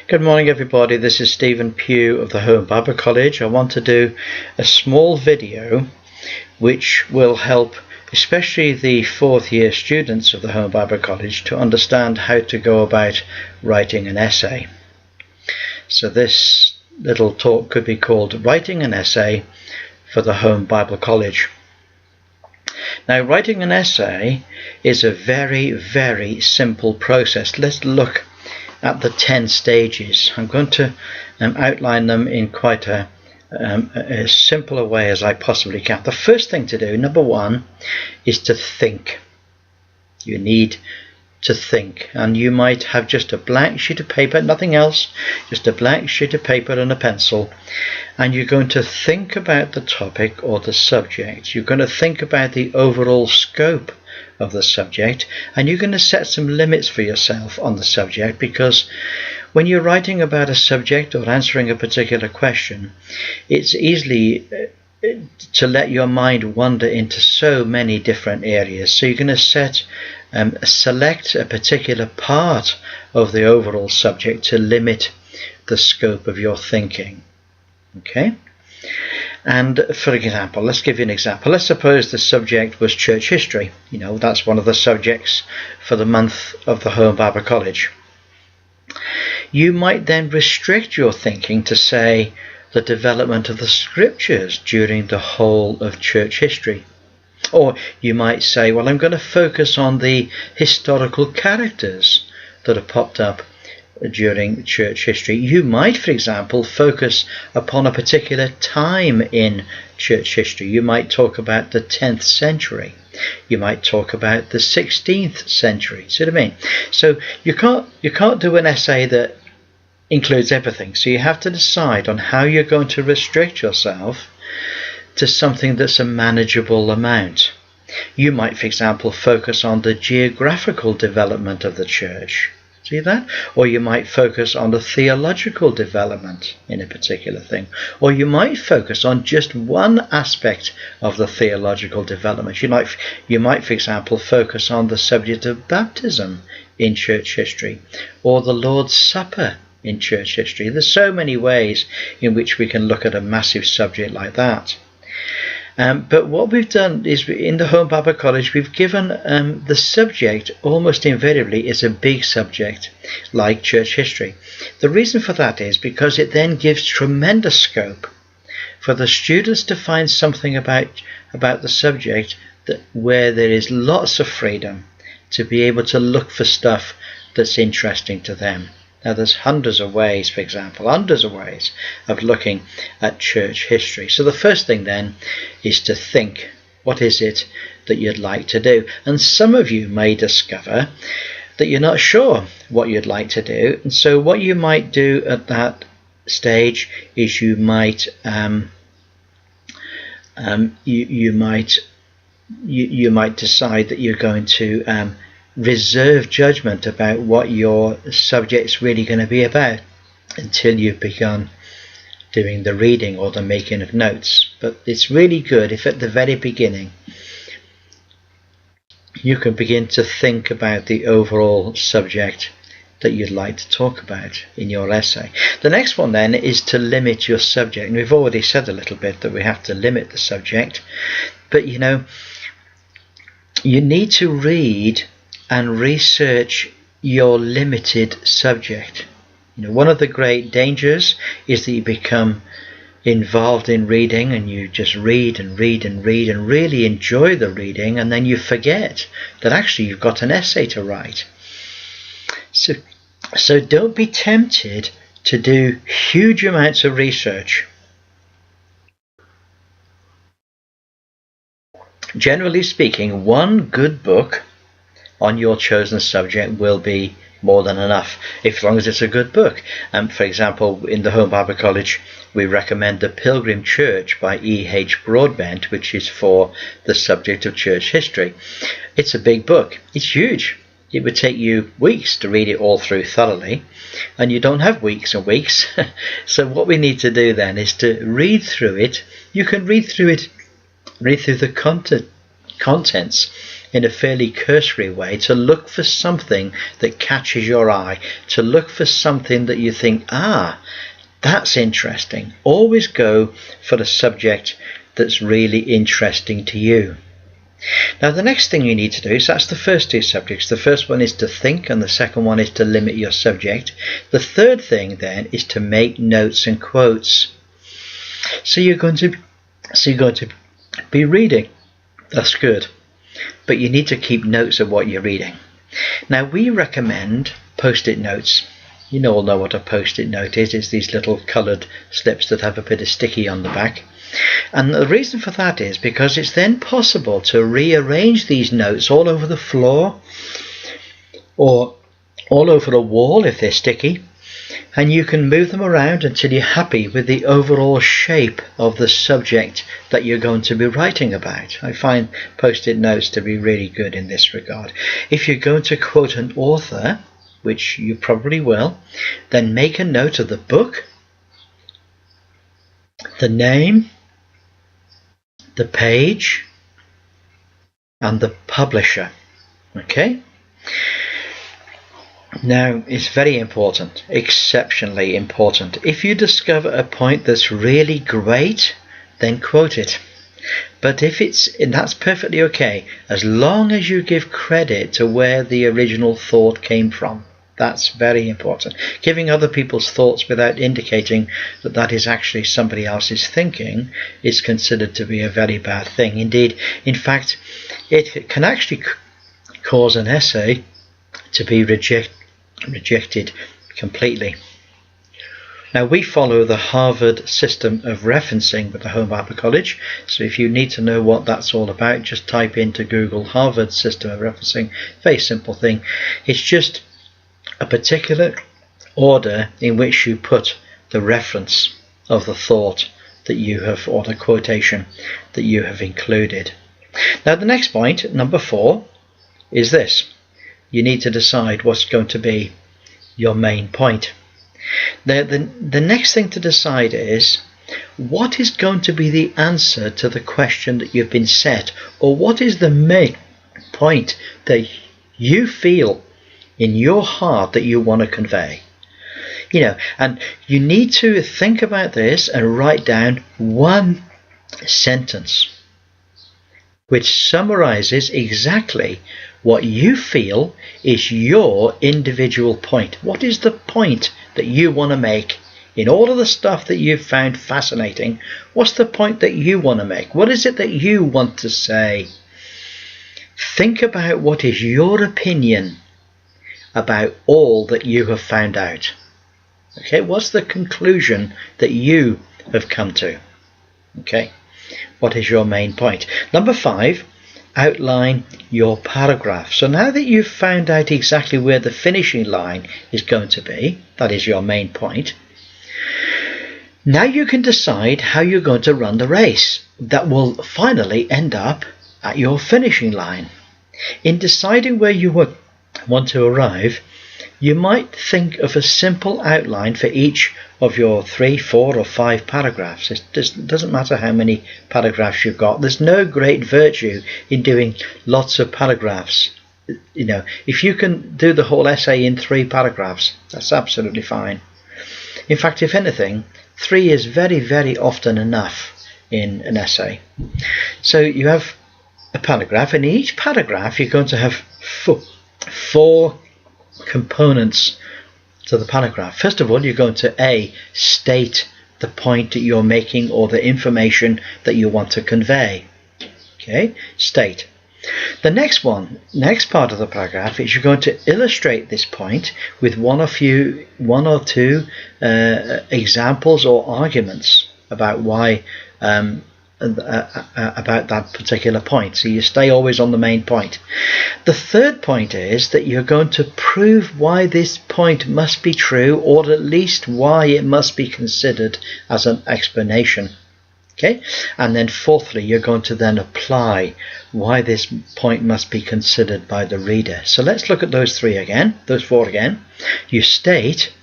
Good morning everybody, this is Stephen Pugh of the Home Bible College. I want to do a small video which will help especially the fourth year students of the Home Bible College to understand how to go about writing an essay. So this little talk could be called Writing an Essay for the Home Bible College. Now, writing an essay is a very simple process. Let's look at the 10 stages. I'm going to outline them in quite as simple a way as I possibly can. The first thing to do, number one, is to think. You need to think, and you might have just a blank sheet of paper, nothing else, just a blank sheet of paper and a pencil, and you're going to think about the topic or the subject. You're going to think about the overall scope of the subject, and you're going to set some limits for yourself on the subject, because when you're writing about a subject or answering a particular question, it's easily to let your mind wander into so many different areas. So you're going to select a particular part of the overall subject to limit the scope of your thinking. Okay? And for example, let's give you an example. Let's suppose the subject was church history. You know, that's one of the subjects for the month of the Home Bible College. You might then restrict your thinking to, say, the development of the scriptures during the whole of church history. Or you might say, well, I'm going to focus on the historical characters that have popped up during church history. You might, for example, focus upon a particular time in church history. You might talk about the 10th century. You might talk about the 16th century. See what I mean? So you can't do an essay that includes everything. So you have to decide on how you're going to restrict yourself to something that's a manageable amount. You might, for example, focus on the geographical development of the church. See that? Or you might focus on the theological development in a particular thing. Or you might focus on just one aspect of the theological development. You might, for example, focus on the subject of baptism in church history, or the Lord's Supper in church history. There's so many ways in which we can look at a massive subject like that. But what we've done is, in the Home Bible College, we've given the subject almost invariably is a big subject like church history. The reason for that is because it then gives tremendous scope for the students to find something about the subject where there is lots of freedom to be able to look for stuff that's interesting to them. Now, there's hundreds of ways, for example, of looking at church history. So the first thing then is to think, what is it that you'd like to do? And some of you may discover that you're not sure what you'd like to do. And so what you might do at that stage is you might decide that you're going to reserve judgment about what your subject's really going to be about until you've begun doing the reading or the making of notes. But it's really good if at the very beginning you can begin to think about the overall subject that you'd like to talk about in your essay. The next one then is to limit your subject. And we've already said a little bit that we have to limit the subject, but you know, you need to read and research your limited subject. You know, one of the great dangers is that you become involved in reading and you just read and really enjoy the reading, and then you forget that actually you've got an essay to write. So don't be tempted to do huge amounts of research. Generally speaking, one good book on your chosen subject will be more than enough, as long as it's a good book. For example, in the Home Bible College, we recommend The Pilgrim Church by E.H. Broadbent, which is for the subject of church history. It's a big book. It's huge. It would take you weeks to read it all through thoroughly, and you don't have weeks and weeks. So what we need to do then is to read through it. You can read through the contents in a fairly cursory way, to look for something that catches your eye, to look for something that you think, that's interesting. Always go for a subject that's really interesting to you. Now the next thing you need to do, so that's the first two subjects. The first one is to think, and the second one is to limit your subject. The third thing then is to make notes and quotes. So you're going to be reading. That's good. But you need to keep notes of what you're reading. Now we recommend post-it notes. You all know what a post-it note is. It's these little coloured slips that have a bit of sticky on the back. And the reason for that is because it's then possible to rearrange these notes all over the floor or all over a wall if they're sticky, and you can move them around until you're happy with the overall shape of the subject that you're going to be writing about. I find post-it notes to be really good in this regard. If you're going to quote an author, which you probably will, then make a note of the book, the name, the page, and the publisher. Okay? Now, it's very important, exceptionally important. If you discover a point that's really great, then quote it. But that's perfectly okay, as long as you give credit to where the original thought came from. That's very important. Giving other people's thoughts without indicating that that is actually somebody else's thinking is considered to be a very bad thing. Indeed, in fact, it can actually cause an essay to be rejected completely. Now, we follow the Harvard system of referencing with the Home Bible College. So if you need to know what that's all about, just type into Google Harvard system of referencing. Very simple thing. It's just a particular order in which you put the reference of the thought that you have, or the quotation that you have included. Now the next point, number 4, is this. You need to decide what's going to be your main point. The next thing to decide is, what is going to be the answer to the question that you've been set, or what is the main point that you feel in your heart that you want to convey. And you need to think about this and write down one sentence which summarizes exactly what you feel is your individual point. What is the point that you want to make in all of the stuff that you've found fascinating? What's the point that you want to make? What is it that you want to say? Think about what is your opinion about all that you have found out. Okay, what's the conclusion that you have come to? Okay, what is your main point? Number 5, outline your paragraph. So now that you've found out exactly where the finishing line is going to be, that is your main point, now you can decide how you're going to run the race that will finally end up at your finishing line. In deciding where you want to arrive, you might think of a simple outline for each of your 3, 4 or 5 paragraphs. It doesn't matter how many paragraphs you've got. There's no great virtue in doing lots of paragraphs. If you can do the whole essay in 3 paragraphs, that's absolutely fine. In fact, if anything, 3 is very, very often enough in an essay. So you have a paragraph, and in each paragraph you're going to have 4 components to the paragraph. First of all, you're going to state the point that you're making or the information that you want to convey. Okay, state. The next part of the paragraph is you're going to illustrate this point with one or two examples or arguments about why about that particular point. So you stay always on the main point. The third point is that you're going to prove why this point must be true, or at least why it must be considered as an explanation. Okay, and then fourthly, you're going to then apply why this point must be considered by the reader. So let's look at those 4 again. You state,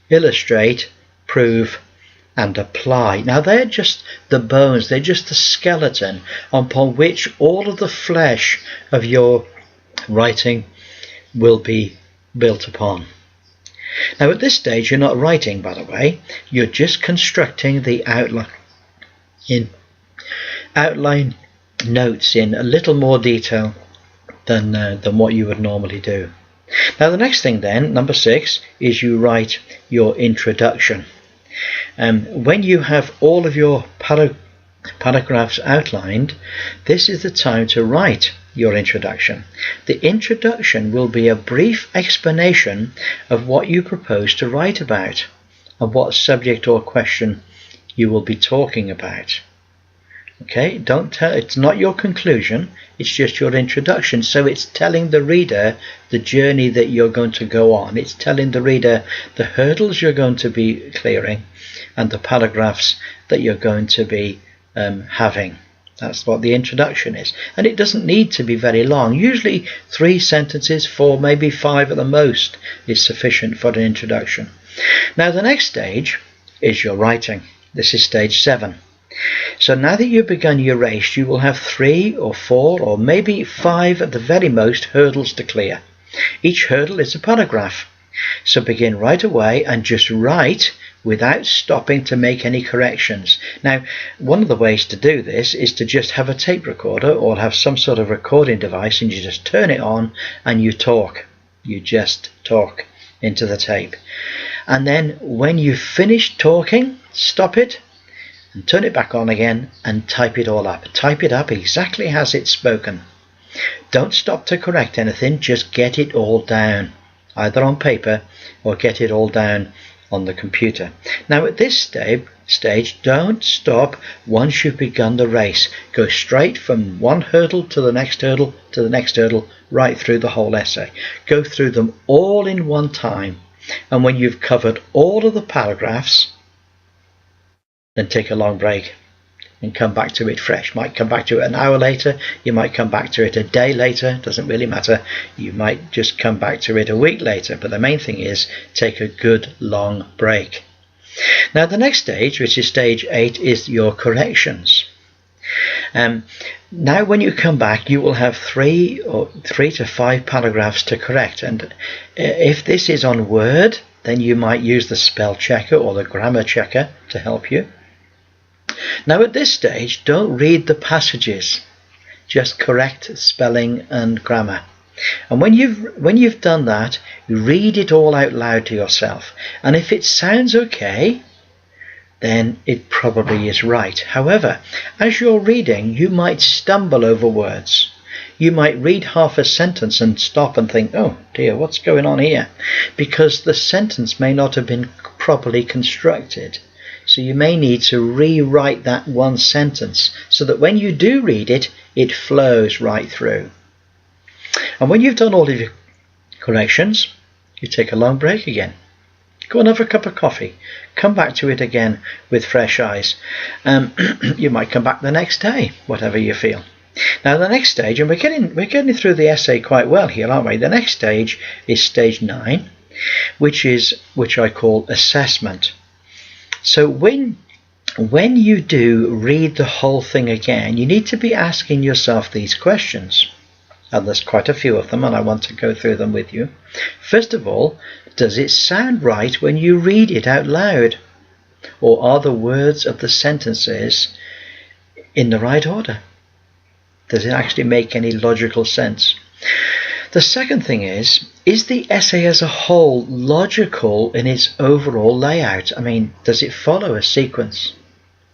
illustrate, prove, and apply. Now they're just the bones, they're just the skeleton upon which all of the flesh of your writing will be built upon. Now at this stage you're not writing, by the way, you're just constructing the outline notes in a little more detail than what you would normally do. Now the next thing then, number 6, is you write your introduction. When you have all of your paragraphs outlined, this is the time to write your introduction. The introduction will be a brief explanation of what you propose to write about and what subject or question you will be talking about. Okay, it's not your conclusion, it's just your introduction. So it's telling the reader the journey that you're going to go on. It's telling the reader the hurdles you're going to be clearing and the paragraphs that you're going to be having. That's what the introduction is. And it doesn't need to be very long. Usually 3 sentences, 4, maybe 5 at the most is sufficient for an introduction. Now the next stage is your writing. This is stage 7. So now that you've begun your race, you will have 3 or 4 or maybe 5 at the very most hurdles to clear. Each hurdle is a paragraph. So begin right away and just write without stopping to make any corrections. Now, one of the ways to do this is to just have a tape recorder or have some sort of recording device, and you just turn it on and you talk. You just talk into the tape. And then when you've finished talking, stop it and turn it back on again and type it all up. Type it up exactly as it's spoken. Don't stop to correct anything, just get it all down, either on paper or get it all down on the computer. Now at this stage, don't stop once you've begun the race. Go straight from one hurdle to the next hurdle to the next hurdle, right through the whole essay. Go through them all in one time, and when you've covered all of the paragraphs, then take a long break and come back to it fresh. Might come back to it an hour later, you might come back to it a day later, doesn't really matter. You might just come back to it a week later, but the main thing is take a good long break. Now the next stage, which is stage 8, is your corrections. Now when you come back, you will have 3 to 5 paragraphs to correct, and if this is on Word, then you might use the spell checker or the grammar checker to help you. Now at this stage, don't read the passages, just correct spelling and grammar. And when you've done that, read it all out loud to yourself. And if it sounds okay, then it probably is right. However, as you're reading, you might stumble over words. You might read half a sentence and stop and think, oh dear, what's going on here? Because the sentence may not have been properly constructed. So you may need to rewrite that one sentence so that when you do read it, it flows right through. And when you've done all of your corrections, you take a long break again. Go and have a cup of coffee. Come back to it again with fresh eyes. You might come back the next day, whatever you feel. Now the next stage, and we're getting through the essay quite well here, aren't we? The next stage is stage 9, which I call assessment. So when you do read the whole thing again, you need to be asking yourself these questions. And there's quite a few of them, and I want to go through them with you. First of all, does it sound right when you read it out loud? Or are the words of the sentences in the right order? Does it actually make any logical sense? The second thing is the essay as a whole logical in its overall layout? I mean, does it follow a sequence?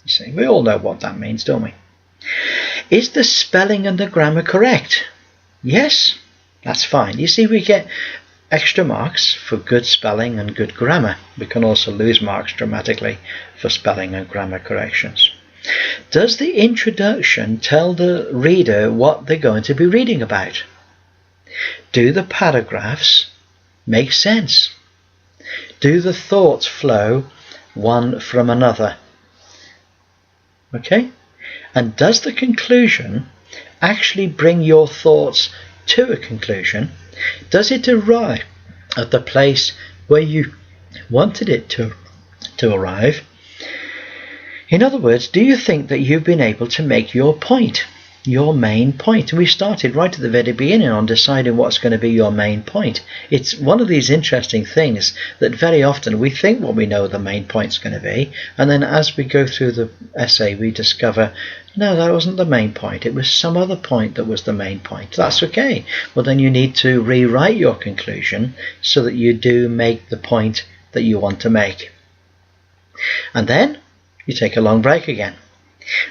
You see, we all know what that means, don't we? Is the spelling and the grammar correct? Yes, that's fine. You see, we get extra marks for good spelling and good grammar. We can also lose marks dramatically for spelling and grammar corrections. Does the introduction tell the reader what they're going to be reading about? Do the paragraphs make sense? Do the thoughts flow one from another? Okay? And does the conclusion actually bring your thoughts to a conclusion? Does it arrive at the place where you wanted it to arrive? In other words, do you think that you've been able to make your point, your main point? And we started right at the very beginning on deciding what's going to be your main point. It's one of these interesting things that very often we think what we know the main point's going to be, and then as we go through the essay we discover, no, that wasn't the main point. It was some other point that was the main point. That's okay. Well, then you need to rewrite your conclusion so that you do make the point that you want to make. And then you take a long break again,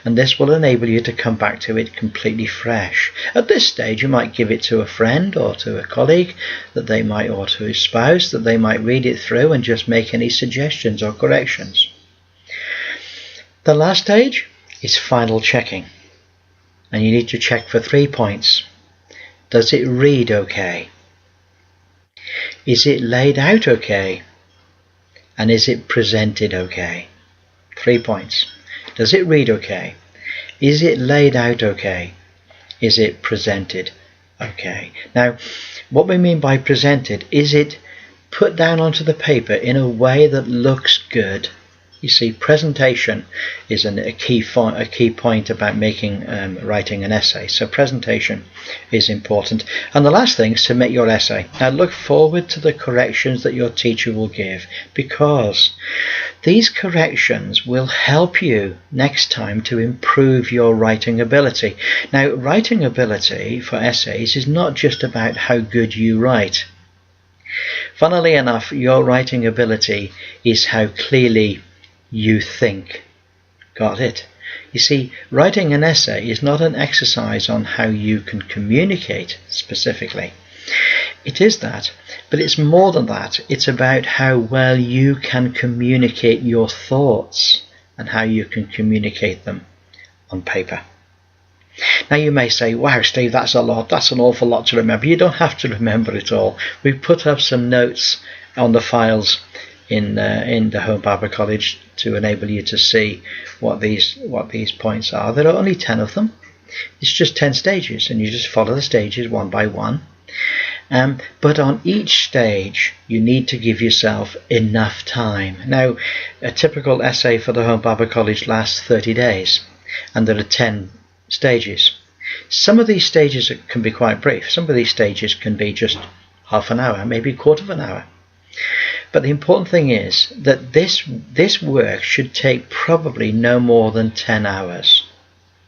and this will enable you to come back to it completely fresh. At this stage you might give it to a friend or to a colleague that they might, or to a spouse, that they might read it through and just make any suggestions or corrections. The last stage is final checking, and you need to check for 3 points. Does it read okay? Is it laid out okay? And is it presented okay? 3 points. Does it read okay? Is it laid out okay? Is it presented okay? Now, what we mean by presented, is it put down onto the paper in a way that looks good? You see, presentation is a key point about writing an essay. So presentation is important. And the last thing, submit your essay. Now look forward to the corrections that your teacher will give, because these corrections will help you next time to improve your writing ability. Now, writing ability for essays is not just about how good you write. Funnily enough, your writing ability is how clearly you think. Got it? You see, writing an essay is not an exercise on how you can communicate specifically. It is that, but it's more than that. It's about how well you can communicate your thoughts and how you can communicate them on paper. Now you may say, wow, Steve, that's a lot. That's an awful lot to remember. You don't have to remember it all. We've put up some notes on the files in the Home Barber College to enable you to see what these points are. There are only 10 of them. It's just 10 stages, and you just follow the stages one by one. But on each stage you need to give yourself enough time. Now, a typical essay for the Home Barber College lasts 30 days, and there are 10 stages. Some of these stages can be quite brief. Some of these stages can be just half an hour, maybe a quarter of an hour. But the important thing is that this work should take probably no more than 10 hours.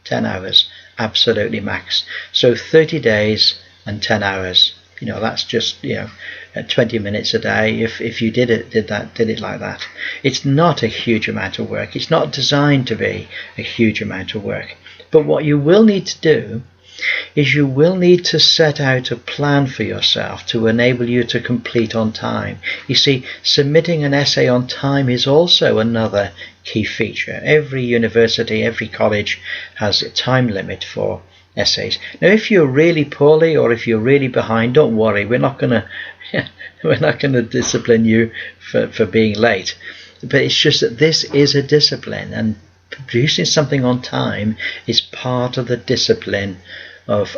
10 hours, absolutely max. So 30 days and 10 hours. You know, that's just, 20 minutes a day. If you did it like that. It's not a huge amount of work. It's not designed to be a huge amount of work. But what you will need to do is you will need to set out a plan for yourself to enable you to complete on time. You see, submitting an essay on time is also another key feature. Every university, every college has a time limit for essays. Now, if you're really poorly or if you're really behind, don't worry. We're not going to discipline you for being late. But it's just that this is a discipline, and producing something on time is part of the discipline of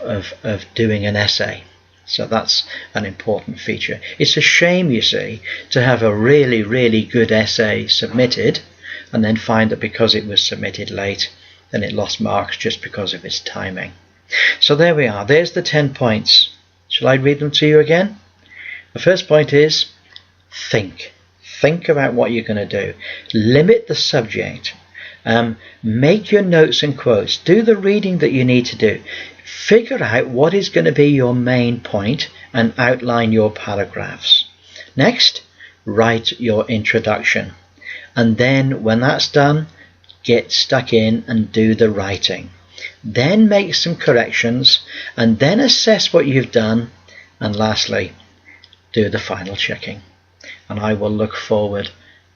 doing an essay. So that's an important feature. It's a shame, you see, to have a really, really good essay submitted and then find that because it was submitted late, then it lost marks just because of its timing. So there we are. There's the 10 points. Shall I read them to you again? The first point is think. Think about what you're going to do. Limit the subject. Make your notes and quotes. Do the reading that you need to do. Figure out what is going to be your main point and outline your paragraphs. Next, write your introduction. And then when that's done, get stuck in and do the writing. Then make some corrections and then assess what you've done. And lastly, do the final checking. And I will look forward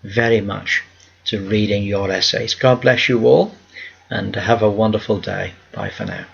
very much to reading your essays. God bless you all, and have a wonderful day. Bye for now.